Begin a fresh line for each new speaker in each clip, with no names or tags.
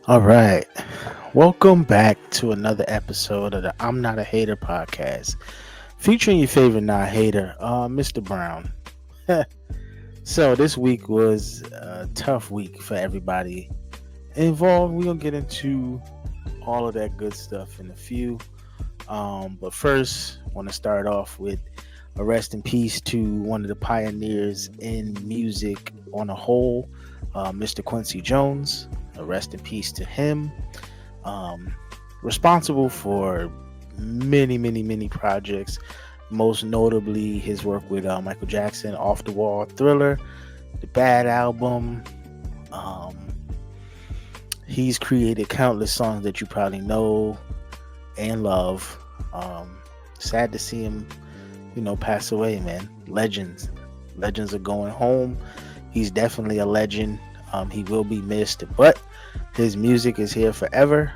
All right. Welcome back to another episode of the I'm Not a Hater podcast, featuring your favorite not hater, Mr. Brown. So, this week was a tough week for everybody involved. We're going to get into all of that good stuff in a few. But first, I want to start off with a rest in peace to one of the pioneers in music on a whole, Mr. Quincy Jones. A rest in peace to him. um, Responsible for many projects, most notably his work with Michael Jackson, Off the Wall, Thriller, the Bad album. Um, he's created countless songs that you probably know and love. Um, Sad to see him, pass away, man. Legends are going home. He's definitely a legend. He will be missed, but his music is here forever.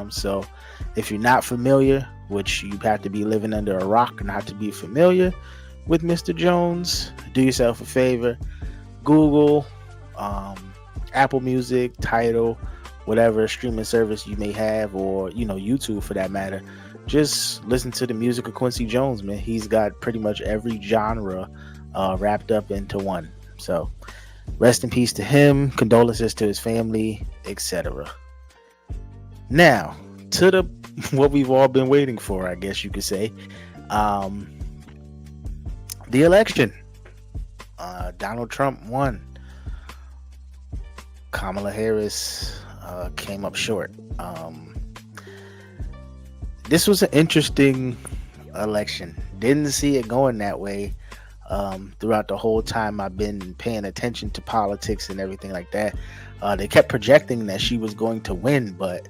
So if you're not familiar, which you have to be living under a rock not to be familiar with Mr. Jones, do yourself a favor. Google, um, Apple Music, Tidal, whatever streaming service you may have, or YouTube for that matter. Just listen to the music of Quincy Jones, man. He's got pretty much every genre wrapped up into one. So rest in peace to him. Condolences to his family, etc. Now, to the what we've all been waiting for, I guess you could say, um, the election. Donald Trump won. Kamala Harris came up short. This was an interesting election. Didn't see it going that way. Throughout the whole time I've been paying attention to politics and everything like that. They kept projecting that she was going to win, but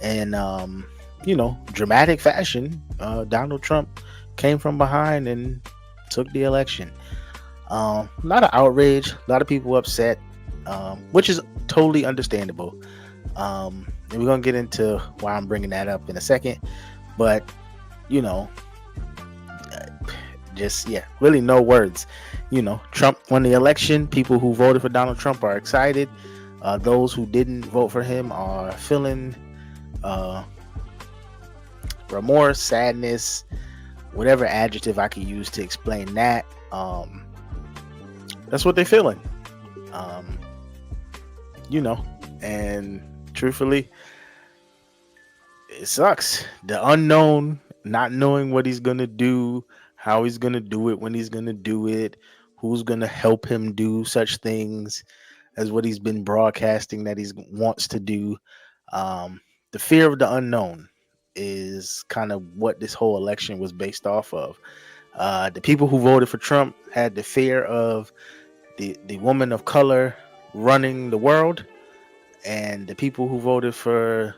in dramatic fashion, Donald Trump came from behind and took the election. A lot of outrage, a lot of people upset, which is totally understandable. And we're gonna get into why I'm bringing that up in a second, but you know, just really no words. Trump won the election. People who voted for Donald Trump are excited. Those who didn't vote for him are feeling uh, remorse, sadness, whatever adjective I could use to explain that. That's what they're feeling. Um, and truthfully, it sucks. The unknown, not knowing what he's gonna do, how he's gonna do it, when he's gonna do it, who's gonna help him do such things as what he's been broadcasting that he wants to do. Um, the fear of the unknown is kind of what this whole election was based off of. The people who voted for Trump had the fear of the woman of color running the world, and the people who voted for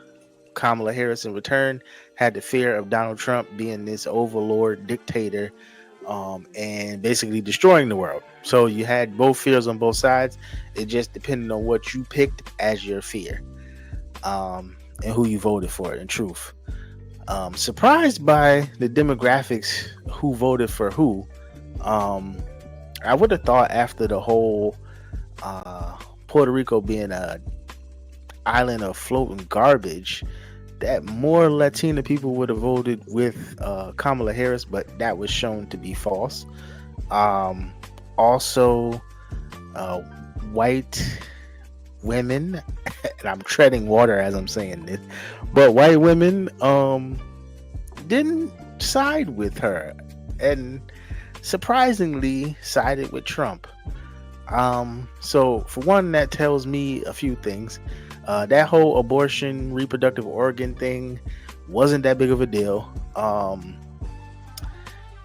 Kamala Harris in return had the fear of Donald Trump being this overlord dictator, and basically destroying the world. So you had both fears on both sides. It just depended on what you picked as your fear, and who you voted for, in truth. Surprised by the demographics, who voted for who. Um, I would have thought after the whole Puerto Rico being a island of floating garbage, that more Latina people would have voted with Kamala Harris, but that was shown to be false. Um, Also, uh, white women, and I'm treading water as I'm saying this, but white women didn't side with her, and surprisingly sided with Trump. So for one, that tells me a few things. That whole abortion, reproductive organ thing wasn't that big of a deal.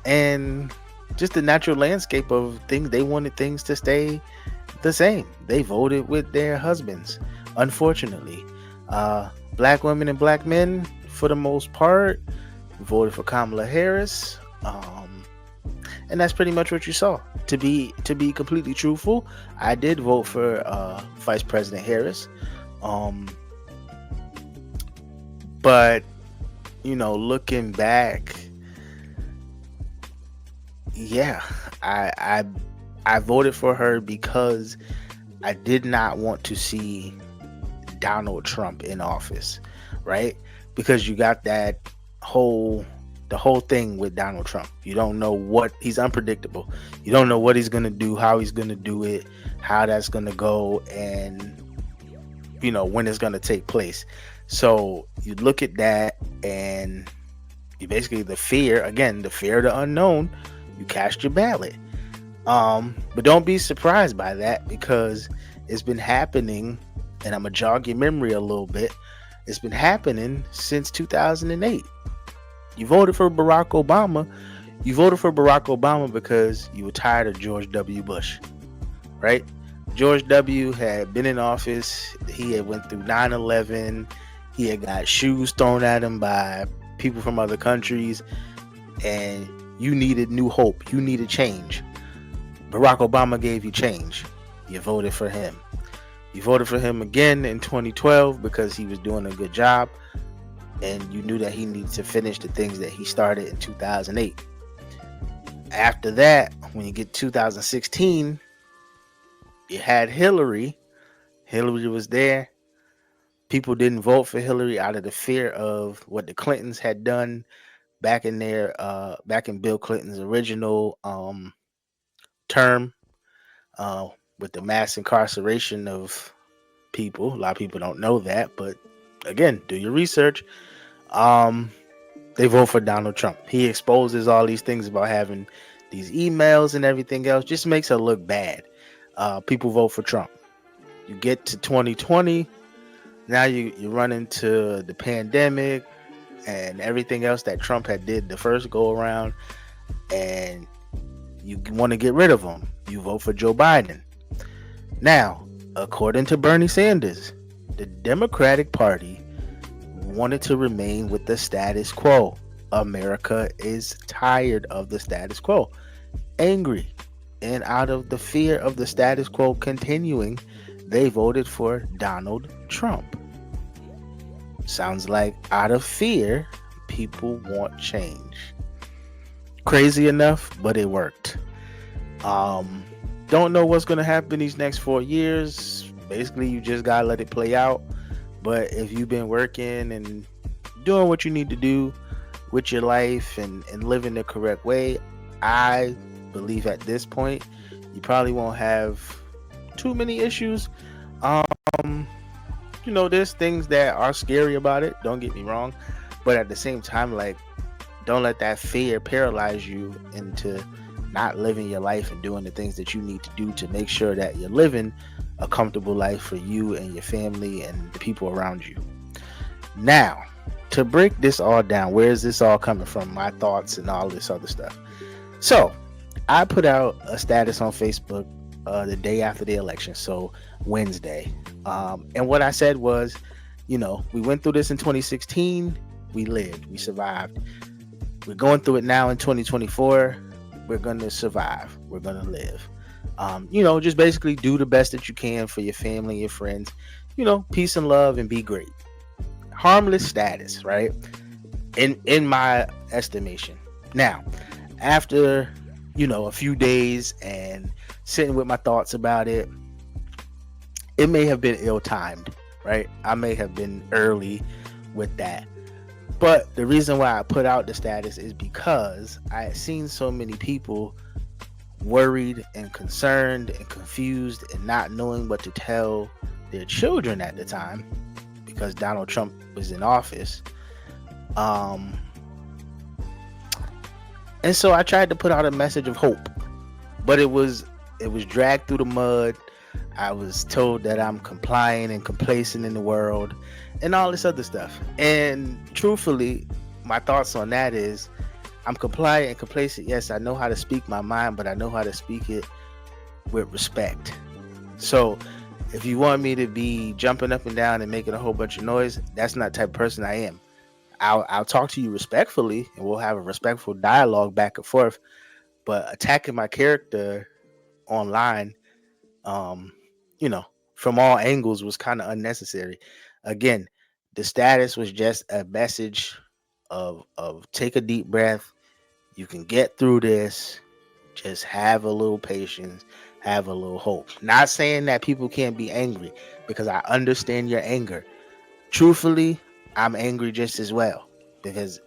And just the natural landscape of things, they wanted things to stay the same. They voted with their husbands. Unfortunately, black women and black men, for the most part, voted for Kamala Harris. And that's pretty much what you saw. To be completely truthful, I did vote for Vice President Harris. Um, but looking back, yeah, I I I voted for her because I did not want to see Donald Trump in office, right? Because you got whole the whole thing with Donald Trump. You don't know what he's unpredictable. You don't know what he's going to do, how he's going to do it, how that's going to go, and when it's going to take place. So you look at that, and you basically the fear of the unknown. You cast your ballot. But don't be surprised by that, because it's been happening, and I'm gonna jog your memory a little bit. It's been happening since 2008. You voted for Barack Obama. You voted for Barack Obama because you were tired of George W. Bush, right? George W. had been in office. He had went through 9/11. He had got shoes thrown at him by people from other countries, and you needed new hope. You needed change. Barack Obama gave you change. You voted for him. You voted for him again in 2012 because he was doing a good job, and you knew that he needed to finish the things that he started in 2008. After that, when you get 2016, you had Hillary. Hillary was there. People didn't vote for Hillary out of the fear of what the Clintons had done back in Bill Clinton's original term, with the mass incarceration of people. A lot of people don't know that, but again, do your research. They vote for Donald Trump. He exposes all these things about having these emails and everything else. Just makes it look bad. People vote for Trump. You get to 2020. Now you run into the pandemic and everything else that Trump had did the first go around, and you want to get rid of him. You vote for Joe Biden. Now, according to Bernie Sanders, the Democratic Party wanted to remain with the status quo. America is tired of the status quo, angry, and out of the fear of the status quo continuing, they voted for Donald Trump. Sounds like out of fear, people want change. Crazy enough, but it worked. Don't know what's going to happen these next 4 years. Basically, you just got to let it play out. But if you've been working and doing what you need to do with your life and living the correct way, I believe at this point, you probably won't have too many issues. There's things that are scary about it. Don't get me wrong. But at the same time, don't let that fear paralyze you into not living your life and doing the things that you need to do to make sure that you're living a comfortable life for you and your family and the people around you. Now, to break this all down, where is this all coming from? My thoughts and all this other stuff. So, I put out a status on Facebook the day after the election, so Wednesday. And what I said was, we went through this in 2016. We lived. We survived. We're going through it now in 2024. We're going to survive. We're going to live. Just basically do the best that you can for your family, your friends. Peace and love, and be great. Harmless status, right? In my estimation. Now, after, a few days and sitting with my thoughts about it, it may have been ill-timed, right? I may have been early with that. But the reason why I put out the status is because I had seen so many people worried and concerned and confused and not knowing what to tell their children at the time because Donald Trump was in office. And so I tried to put out a message of hope, but it was dragged through the mud. I was told that I'm compliant and complacent in the world and all this other stuff. And truthfully, my thoughts on that is I'm compliant and complacent. Yes, I know how to speak my mind, but I know how to speak it with respect. So if you want me to be jumping up and down and making a whole bunch of noise, that's not the type of person I am. I'll talk to you respectfully and we'll have a respectful dialogue back and forth. But attacking my character online, from all angles was kind of unnecessary. Again, the status was just a message of take a deep breath. You can get through this. Just have a little patience. have a little hope. Not saying that people can't be angry, because I understand your anger. Truthfully, I'm angry just as well, because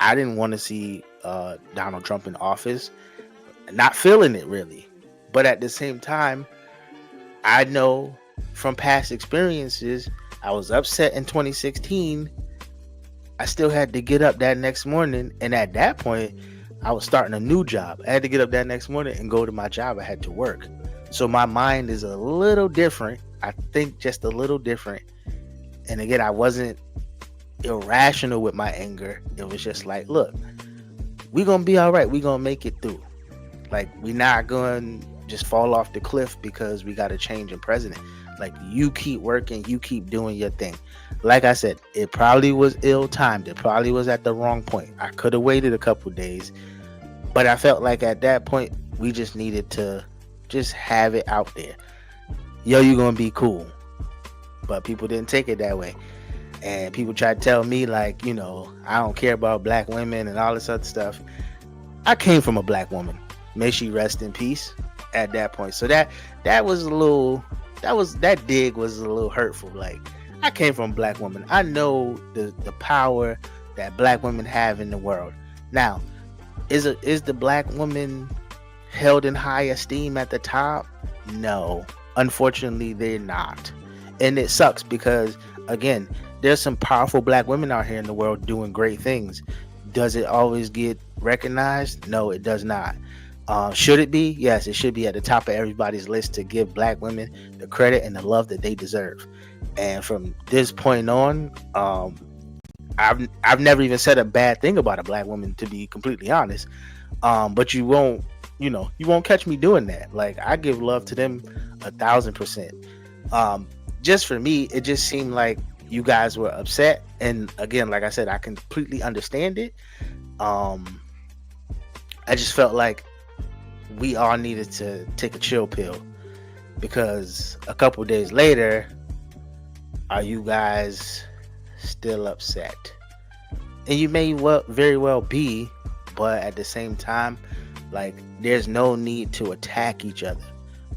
I didn't want to see Donald Trump in office. Not feeling it really. But at the same time, I know from past experiences, I was upset in 2016. I still had to get up that next morning. And at that point, I was starting a new job. I had to get up that next morning and go to my job. I had to work. So my mind is a little different. I think just a little different. And again, I wasn't irrational with my anger. It was just like, look, we're going to be all right. We're going to make it through. Like, we're not going to just fall off the cliff because we got a change in president. Like, you keep working, you keep doing your thing. Like I said, it probably was ill-timed. It probably was at the wrong point. I could have waited a couple days, but I felt like at that point, we just needed to just have it out there. Yo, you're going to be cool. But people didn't take it that way. And people tried to tell me, like, you know, I don't care about black women and all this other stuff. I came from a black woman. May she rest in peace at that point. So that was a little, that dig was a little hurtful. Like, I came from a black woman. I know the power that black women have in the world. Now, is the black woman held in high esteem at the top? No. Unfortunately, they're not. And it sucks because, again, there's some powerful black women out here in the world doing great things. Does it always get recognized? No, it does not. Should it be? Yes, it should be at the top of everybody's list to give black women the credit and the love that they deserve. And from this point on, I've never even said a bad thing about a black woman, to be completely honest. But you won't catch me doing that. Like, I give love to them 1,000%. Just for me, it just seemed like you guys were upset. And again, like I said, I completely understand it. I just felt like we all needed to take a chill pill, because a couple days later, are you guys still upset? And you may very well be, but at the same time, like, there's no need to attack each other.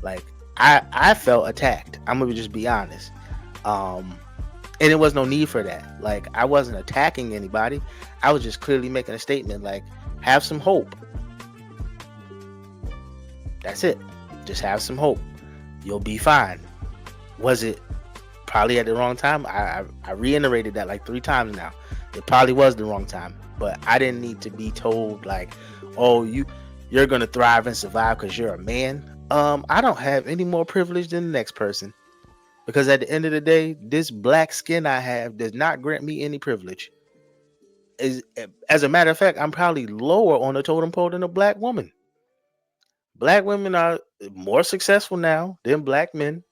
Like, I felt attacked. I'm gonna just be honest. And it was no need for that. Like, I wasn't attacking anybody. I was just clearly making a statement, like, have some hope. That's it. Just have some hope. You'll be fine. Was it probably at the wrong time? I reiterated that like 3 times now. It probably was the wrong time, but I didn't need to be told like, oh, you're gonna thrive and survive because you're a man. I don't have any more privilege than the next person, because at the end of the day, this black skin I have does not grant me any privilege. As a matter of fact, I'm probably lower on the totem pole than a black woman. Black women are more successful now than black men.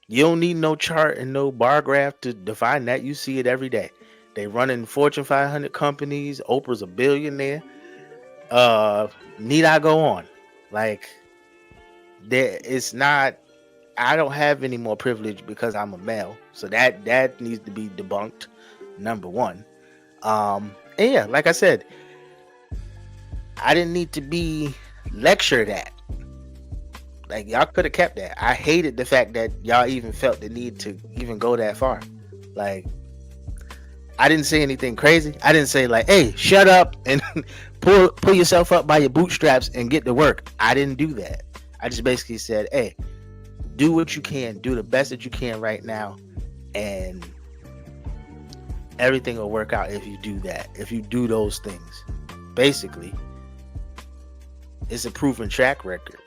You don't need no chart and no bar graph to define that. You see it every day. They run in Fortune 500 companies. Oprah's a billionaire. Need I go on? Like, it's not. I don't have any more privilege because I'm a male. So that needs to be debunked. Number one. And yeah, like I said, I didn't need to be lectured at. Like, y'all could have kept that. I hated the fact that y'all even felt the need to even go that far. Like, I didn't say anything crazy. I didn't say like, hey, shut up and pull yourself up by your bootstraps and get to work. I didn't do that. I just basically said, hey, do what you can, do the best that you can right now, and everything will work out if you do that. If you do those things. Basically, it's a proven track record.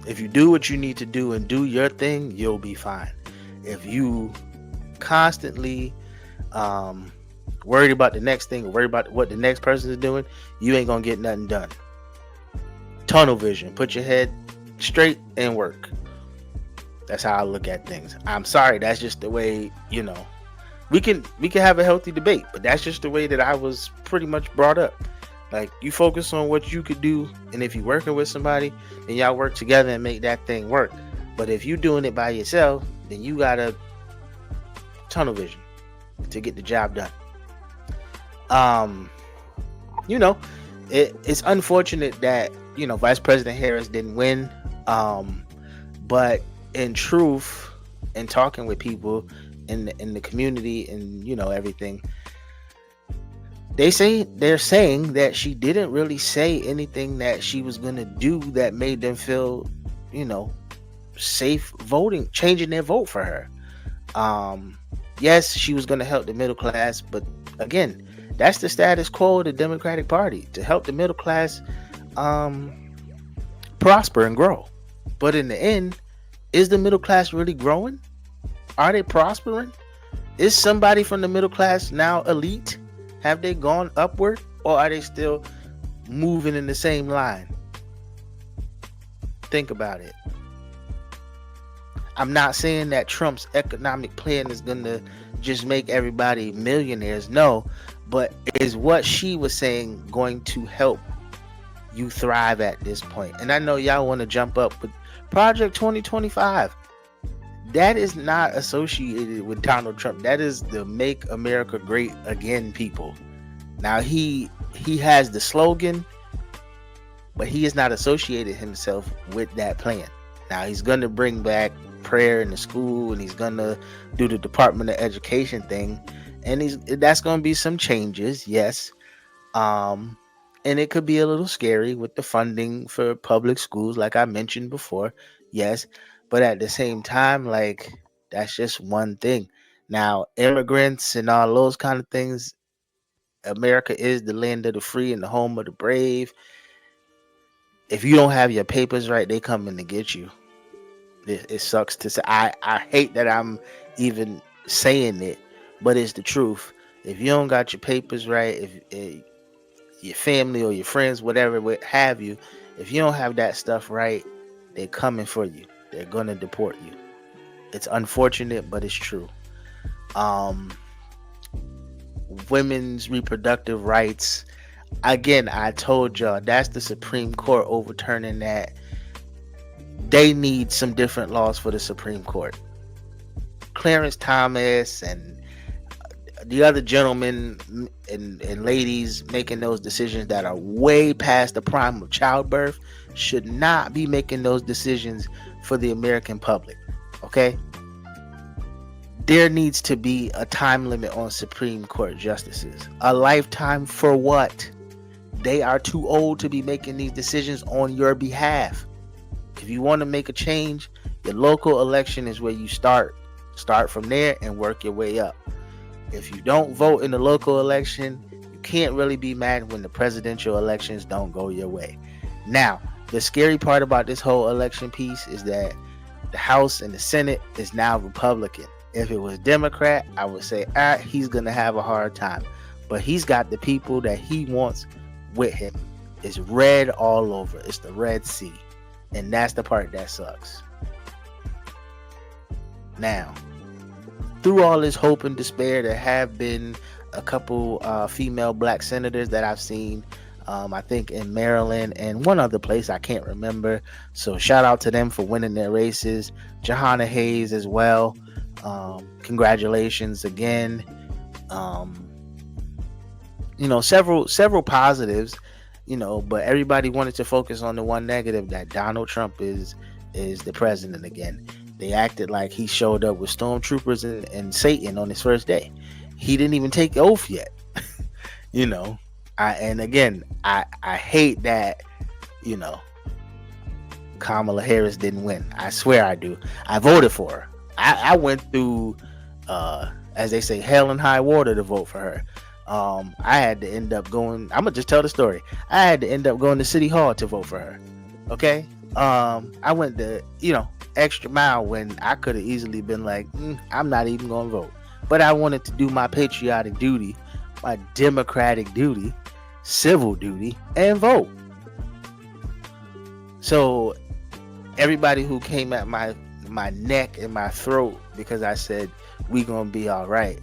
If you do what you need to do and do your thing, you'll be fine. If you constantly worried about the next thing, or worried about what the next person is doing, you ain't gonna get nothing done. Tunnel vision. Put your head straight and work. That's how I look at things. I'm sorry, that's just the way, we can have a healthy debate, but that's just the way that I was pretty much brought up. Like, you focus on what you could do, and if you're working with somebody, then y'all work together and make that thing work. But if you're doing it by yourself, then you gotta tunnel vision to get the job done. It's unfortunate that Vice President Harris didn't win. Um, but in truth, in talking with people in the community and everything, they're saying that she didn't really say anything that she was gonna do that made them feel, you know, safe voting, changing their vote for her. Um, yes, she was gonna help the middle class, but again, that's the status quo of the Democratic Party, to help the middle class um prosper and grow. But in the end, is the middle class really growing? Are they prospering? Is somebody from the middle class now elite? Have they gone upward, or are they still moving in the same line? Think about it. I'm not saying that Trump's economic plan is going to just make everybody millionaires. No, but is what she was saying going to help you thrive at this point? And I know y'all want to jump up with Project 2025. That is not associated with Donald Trump. That is the Make America Great Again people. Now he has the slogan, but he has not associated himself with that plan. Now he's going to bring back prayer in the school, and he's going to do the Department of Education thing, and that's going to be some changes, yes. And it could be a little scary with the funding for public schools, like I mentioned before, yes. But at the same time, like, that's just one thing. Now, immigrants and all those kind of things, America is the land of the free and the home of the brave. If you don't have your papers right, they coming to get you. It sucks to say. I hate that I'm even saying it, but it's the truth. If you don't got your papers right, if your family or your friends, whatever, what have you, if you don't have that stuff right, they're coming for you. They're gonna deport you. It's unfortunate, but it's true. Um, Women's reproductive rights. Again, I told y'all that's the Supreme Court overturning that. They need some different laws for the Supreme Court. Clarence Thomas and the other gentlemen and ladies making those decisions that are way past the prime of childbirth should not be making those decisions for the American public. Okay? There needs to be a time limit on Supreme Court justices. A lifetime for what? They are too old to be making these decisions on your behalf. If you want to make a change, your local election is where you start. Start from there and work your way up. If you don't vote in the local election, you can't really be mad when the presidential elections don't go your way. Now, the scary part about this whole election piece is that the House and the Senate is now Republican. If it was Democrat, I would say, he's going to have a hard time. But he's got the people that he wants with him. It's red all over. It's the Red Sea. And that's the part that sucks. Now, through all this hope and despair, there have been a couple female black senators that I've seen. I think in Maryland and one other place, I can't remember. So shout out to them for winning their races. Jahana Hayes as well. Congratulations again. Several positives, but everybody wanted to focus on the one negative, that Donald Trump is the president again. They acted like he showed up with stormtroopers and Satan on his first day. He didn't even take the oath yet. I hate that, Kamala Harris didn't win. I swear I do. I voted for her. I went through, as they say, hell and high water to vote for her. I had to end up going. I'm gonna just tell the story. I had to end up going to City Hall to vote for her. Okay. I went the extra mile when I could have easily been like, I'm not even gonna vote. But I wanted to do my patriotic duty, my democratic duty, civil duty, and vote. So everybody who came at my neck and my throat because I said we gonna be all right,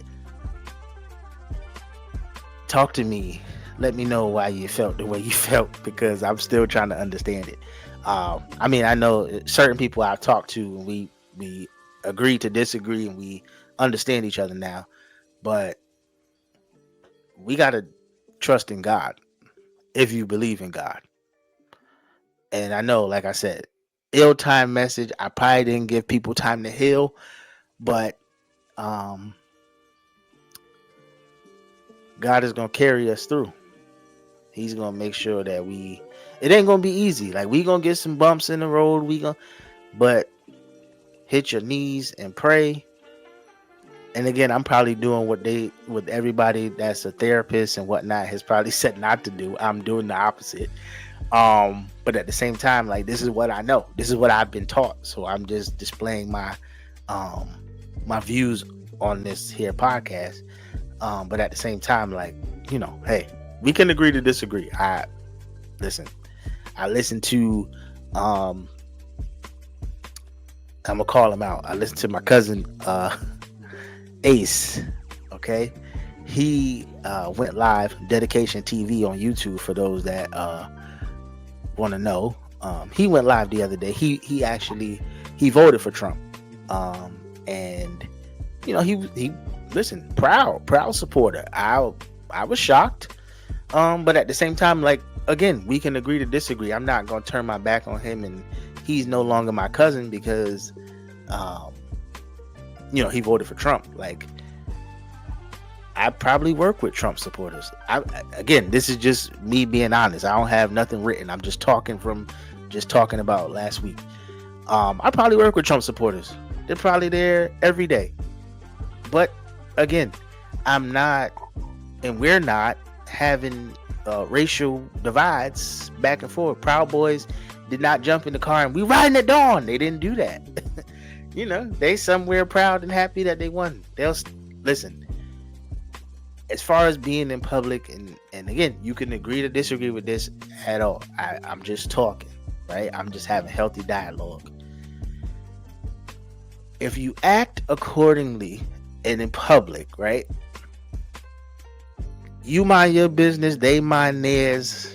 talk to me. Let me know why you felt the way you felt, because I'm still trying to understand it. I know certain people I've talked to, and we agree to disagree, and we understand each other now. But we gotta trust in God if you believe in God. And I know, like I said, ill-timed message. I probably didn't give people time to heal, but um, God is gonna carry us through. He's gonna make sure that it ain't gonna be easy. Like, we gonna get some bumps in the road. But hit your knees and pray. And again, I'm probably doing what everybody that's a therapist and whatnot has probably said not to do. I'm doing the opposite. But at the same time, like, this is what I know. This is what I've been taught. So I'm just displaying my views on this here podcast. But at the same time, like, hey, we can agree to disagree. I listen to I'm gonna call him out. I listened to my cousin Ace. Okay, he went live, Dedication TV on YouTube, for those that want to know. He went live the other day. He actually voted for Trump, and he listen, proud supporter. I was shocked, but at the same time, like, again, we can agree to disagree. I'm not gonna turn my back on him, and he's no longer my cousin because he voted for Trump. Like, I probably work with Trump supporters. Again, this is just me being honest. I don't have nothing written. I'm just talking about last week. I probably work with Trump supporters. They're probably there every day. But again, I'm not, and we're not having racial divides back and forth. Proud Boys did not jump in the car and we riding at dawn. They didn't do that. They somewhere proud and happy that they won. They'll listen. As far as being in public, and again, you can agree to disagree with this at all. I'm just talking, right? I'm just having healthy dialogue. If you act accordingly and in public, right? You mind your business, they mind theirs.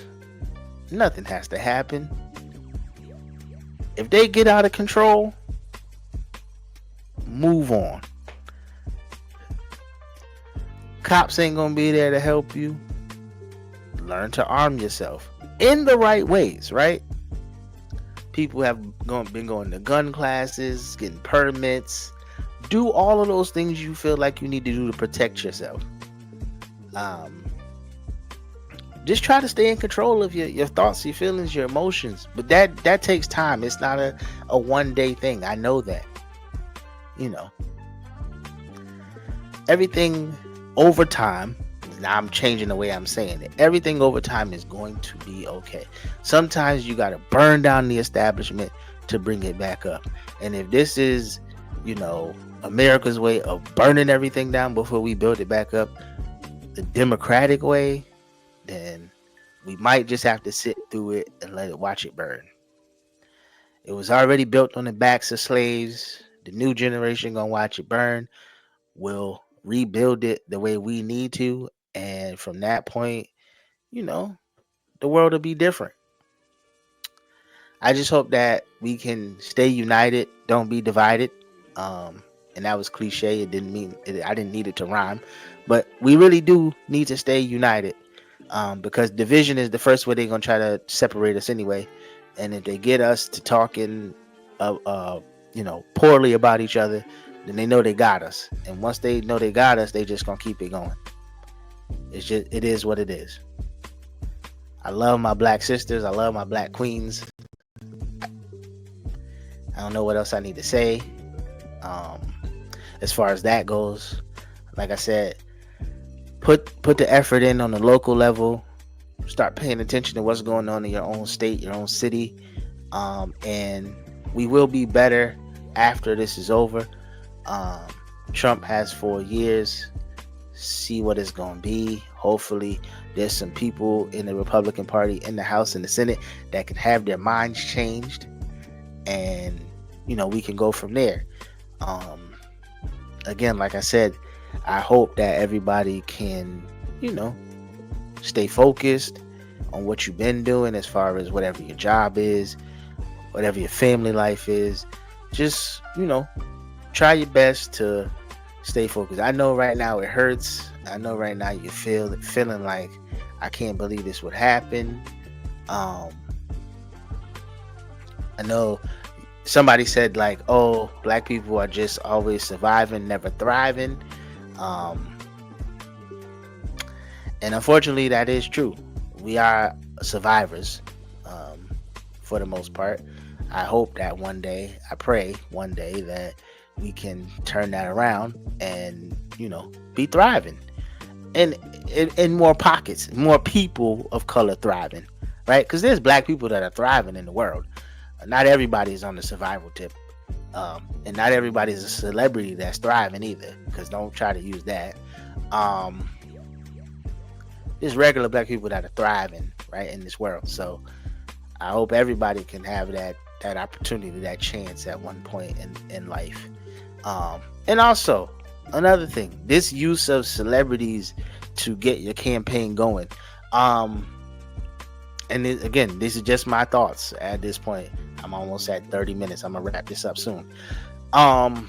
Nothing has to happen. If they get out of control, move on. Cops ain't gonna be there to help you. Learn to arm yourself in the right ways, right? People have been going to gun classes, getting permits. Do all of those things you feel like you need to do to protect yourself. Just try to stay in control of your thoughts, your feelings, your emotions. But that takes time. It's not a one-day thing. I know that. Everything over time, now I'm changing the way I'm saying it. Everything over time is going to be okay. Sometimes you got to burn down the establishment to bring it back up. And if this is, America's way of burning everything down before we build it back up, the democratic way, then we might just have to sit through it and watch it burn. It was already built on the backs of slaves. The new generation gonna watch it burn. We'll rebuild it the way we need to, and from that point, the world will be different. I just hope that we can stay united, don't be divided. And that was cliche. It didn't mean it, I didn't need it to rhyme, but we really do need to stay united, because division is the first way they're gonna try to separate us anyway. And if they get us to talking, poorly about each other, then they know they got us. And once they know they got us, they just gonna keep it going. It is what it is. I love my black sisters. I love my black queens. I don't know what else I need to say. As far as that goes, like I said, put the effort in on the local level. Start paying attention to what's going on in your own state, your own city, and we will be better after this is over. Trump has 4 years. See what it's going to be. Hopefully there's some people in the Republican Party in the House and the Senate that can have their minds changed, and we can go from there. Again, like I said, I hope that everybody can stay focused on what you've been doing, as far as whatever your job is, whatever your family life is. Just try your best to stay focused. I know right now it hurts. I know right now you feeling like, I can't believe this would happen. I know somebody said like, oh, black people are just always surviving, never thriving. Um, and unfortunately, that is true. We are survivors, for the most part. I hope that one day, I pray one day that we can turn that around and, be thriving. And in more pockets, more people of color thriving, right? Because there's black people that are thriving in the world. Not everybody is on the survival tip. And not everybody is a celebrity that's thriving either, because don't try to use that. Um, there's regular black people that are thriving, right, in this world. So I hope everybody can have that opportunity, that chance at one point in life. And also, another thing, this use of celebrities to get your campaign going. Again, this is just my thoughts at this point. I'm almost at 30 minutes. I'm gonna wrap this up soon. The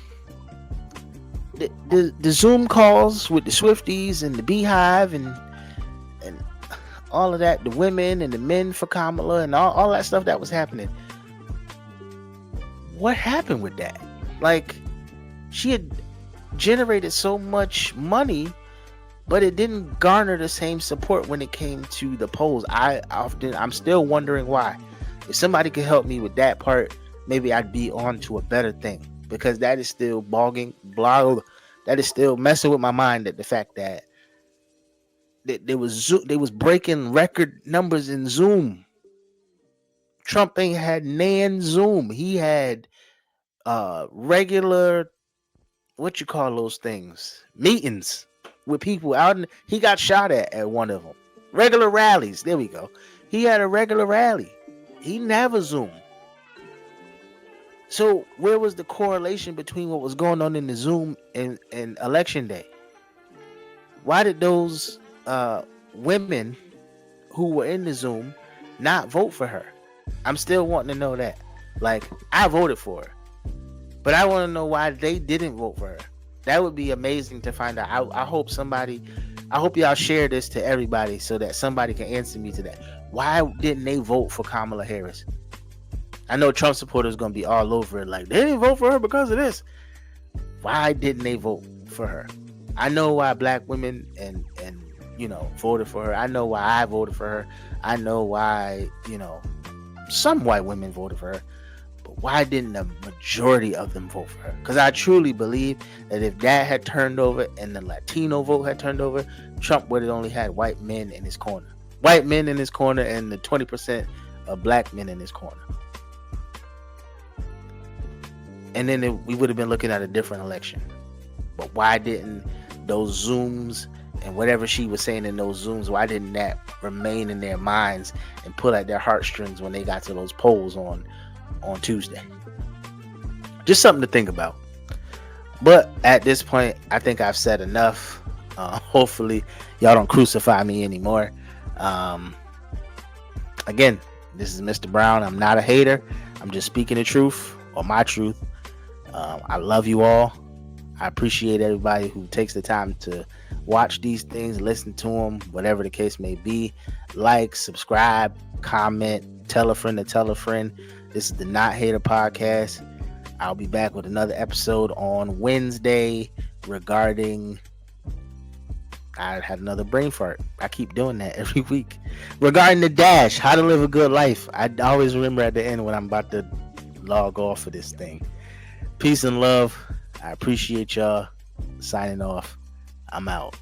Zoom calls with the Swifties and the Beehive and all of that, the women and the men for Kamala and all that stuff that was happening. What happened with that? Like, she had generated so much money, but it didn't garner the same support when it came to the polls. I'm still wondering why. If somebody could help me with that part, maybe I'd be on to a better thing, because that is still that is still messing with my mind, at the fact that they was breaking record numbers in Zoom. Trump ain't had nan Zoom. He had regular, what you call those things, meetings with people out he got shot at one of them. Regular rallies, there we go. He had a regular rally. He never Zoom. So where was the correlation between what was going on in the Zoom and election day? Why did those women who were in the Zoom not vote for her? I'm still wanting to know that. Like, I voted for her, but I want to know why they didn't vote for her. That would be amazing to find out. I hope y'all share this to everybody so that somebody can answer me to that. Why didn't they vote for Kamala Harris? I know Trump supporters going to be all over it, like, they didn't vote for her because of this. Why didn't they vote for her? I know why black women and voted for her. I know why I voted for her. I know why, some white women voted for her. But why didn't the majority of them vote for her? Because I truly believe that if that had turned over and the Latino vote had turned over, Trump would have only had white men in his corner. White men in his corner and the 20% of black men in his corner. And then we would have been looking at a different election. But why didn't those Zooms and whatever she was saying in those Zooms, why didn't that remain in their minds and pull at their heartstrings when they got to those polls on Tuesday? Just something to think about. But at this point, I think I've said enough. Hopefully y'all don't crucify me anymore. Again, this is Mr. Brown. I'm not a hater. I'm just speaking the truth, or my truth. I love you all. I appreciate everybody who takes the time to watch these things, listen to them, whatever the case may be. Like, subscribe, comment, tell a friend to tell a friend. This is the Not Hater Podcast. I'll be back with another episode on Wednesday regarding... I had another brain fart. I keep doing that every week. Regarding the Dash, how to live a good life. I always remember at the end when I'm about to log off of this thing. Peace and love. I appreciate y'all. Signing off. I'm out.